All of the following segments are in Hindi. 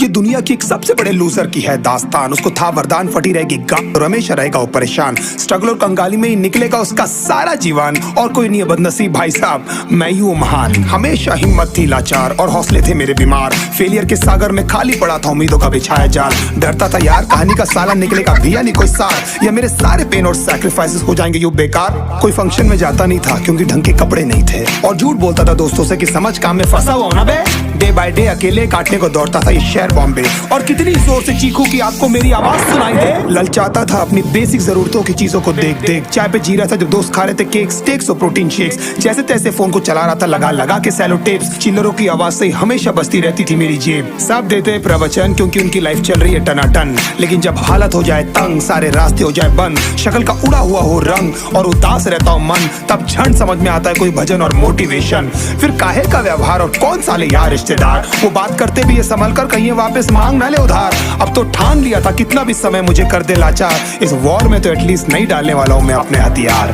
ये दुनिया की एक सबसे बड़े लूजर की है दास्तान। उसको था वरदान, फटी रहेगी गांड और हमेशा रहेगा वो परेशान। स्ट्रगल और कंगाली में ही निकलेगा उसका सारा जीवन। और कोई नहीं है बदनसीब भाई साहब, मैं ही हूँ महान। हमेशा हिम्मत थी लाचार और हौसले थे मेरे बीमार। फेलियर के सागर में खाली पड़ा था उम्मीदों का बिछाया जाल। डरता था यार कहानी का साला निकलेगा भैया नहीं कोई सार, या मेरे सारे पेन और सैक्रिफाइसेस हो जाएंगे यूं बेकार। कोई फंक्शन में जाता नहीं था क्योंकि ढंग के कपड़े नहीं थे, और झूठ बोलता था दोस्तों से कि समझ काम में फंसा हुआ ना बे। डे बाय डे अकेले काटने को दौड़ता था ये शहर बॉम्बे। और कितनी जोर से चीखूं कि आपको मेरी आवाज सुनाई दे। ललचाता था अपनी बेसिक जरूरतों की चीजों को देख देख। चाय पे जी रहा था जब दोस्त खा रहे थे केक, स्टेक्स और प्रोटीन शेक्स। जैसे तैसे फोन को चला रहा था लगा लगा के सैलो टेप्स। चिल्लरों की आवाज से हमेशा बजती रहती थी मेरी जेब। सब देते प्रवचन क्योंकि उनकी लाइफ चल रही है टनाटन, लेकिन जब हालत हो जाए तंग, सारे रास्ते हो जाए बंद, शक्ल का उड़ा हुआ हो रंग और उदास रहता हो मन, तब क्षण समझ में आता है कोई भजन और मोटिवेशन। फिर काहे का व्यवहार और कौन साले यार रिश्तेदार, वो बात करते भी ये संभल कर कहीं वापस मांग ना ले उधार। अब तो ठान लिया था कितना भी समय मुझे कर दे लाचार, इस वॉर में तो एटलीस्ट नहीं डालने वाला हूँ मैं अपने हथियार।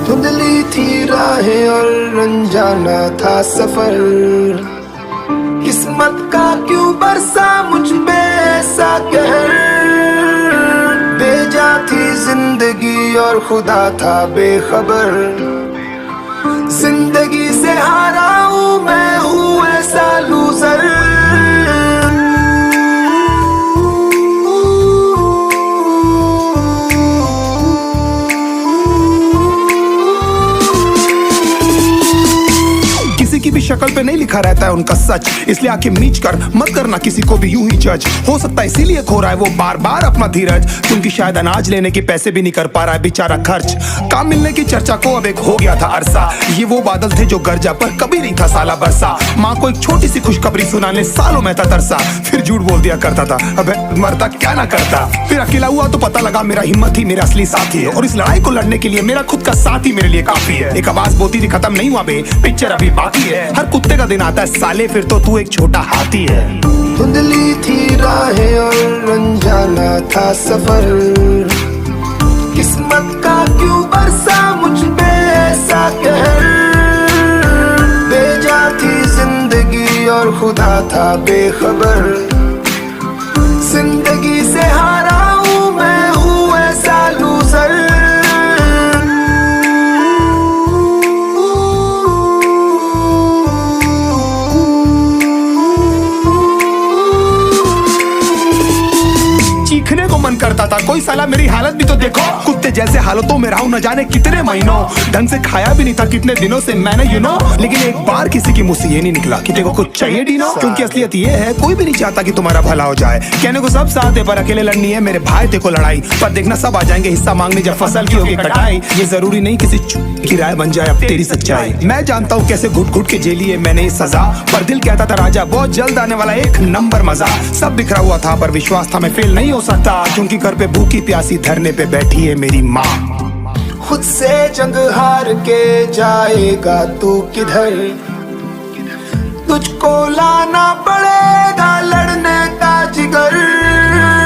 धुंधली थी राहें और अनजाना था सफर, किस्मत का क्यों बरसा मुझ पे ऐसा कहर। बेजा थी जिंदगी और खुदा था बेखबर, जिंदगी से हारा हूँ मैं हूँ ऐसा लूजर। किसी की भी शक्ल पे नहीं लिखा रहता है उनका सच, इसलिए आके मीच कर मत करना किसी को भी यूं ही जज। हो सकता है इसीलिए खो रहा है वो बार बार अपना धीरज, क्योंकि शायद अनाज लेने के पैसे भी नहीं कर पा रहा है बेचारा खर्च। काम मिलने की चर्चा को अब एक हो गया था अरसा, ये वो बादल थे जो गरजा पर कभी नहीं था साला बरसा। माँ को एक छोटी सी खुशखबरी सुनाने सालों में था तरसा, फिर झूठ बोल दिया करता था अबे मरता क्या ना करता। फिर अकेला हुआ तो पता लगा मेरा हिम्मत ही मेरा असली साथी है, और इस लड़ाई को लड़ने के लिए मेरा खुद का साथ ही मेरे लिए काफी है। एक आवाज बोलती थी खत्म नहीं हुआ बे, पिक्चर अभी बाकी है। हर कुत्ते का दिन आता है साले, फिर तो तू एक छोटा हाथी है। धुंधली थी राहें और अनजाना था सफर, किस्मत का क्यों बरसा मुझ पे ऐसा कहर। बेजा थी जिंदगी और खुदा था बेखबर, जिंदगी से हारा हूँ मैं हूँ ऐसा लूजर। चीखने को मन करता था, कोई साला मेरी हालत भी तो देखो। कुत्ते जैसे हालतों में रहा हूं न जाने कितने महीनों, ढंग से खाया भी नहीं था कितने दिनों से मैंने लेकिन एक बार किसी की मुंह से ये नहीं निकला कि देखो कुछ चाहिए डीनो। क्योंकि असलियत ये है कोई भी नहीं चाहता कि तुम्हारा भला हो जाए। कहने को सब साथ है पर अकेले लड़नी है मेरे भाई देखो लड़ाई, पर देखना सब आ जाएंगे हिस्सा मांगने जब फसल की होगी कटाई। ये जरूरी नहीं किसी की राय बन जाए अब तेरी सच्चाई। मैं जानता हूँ कैसे घुट घुट के झेली है मैंने इस सजा, पर दिल कहता था राजा बहुत जल्द आने वाला एक नंबर मजा। सब बिखरा हुआ था पर विश्वास था मैं फेल नहीं हो सकता, क्योंकि घर पे भूखी प्यासी धरने पे बैठी है मेरी माँ। खुद से जंग हार के जाएगा तू किधर, तुझको लाना पड़ेगा लड़ने का जिगर।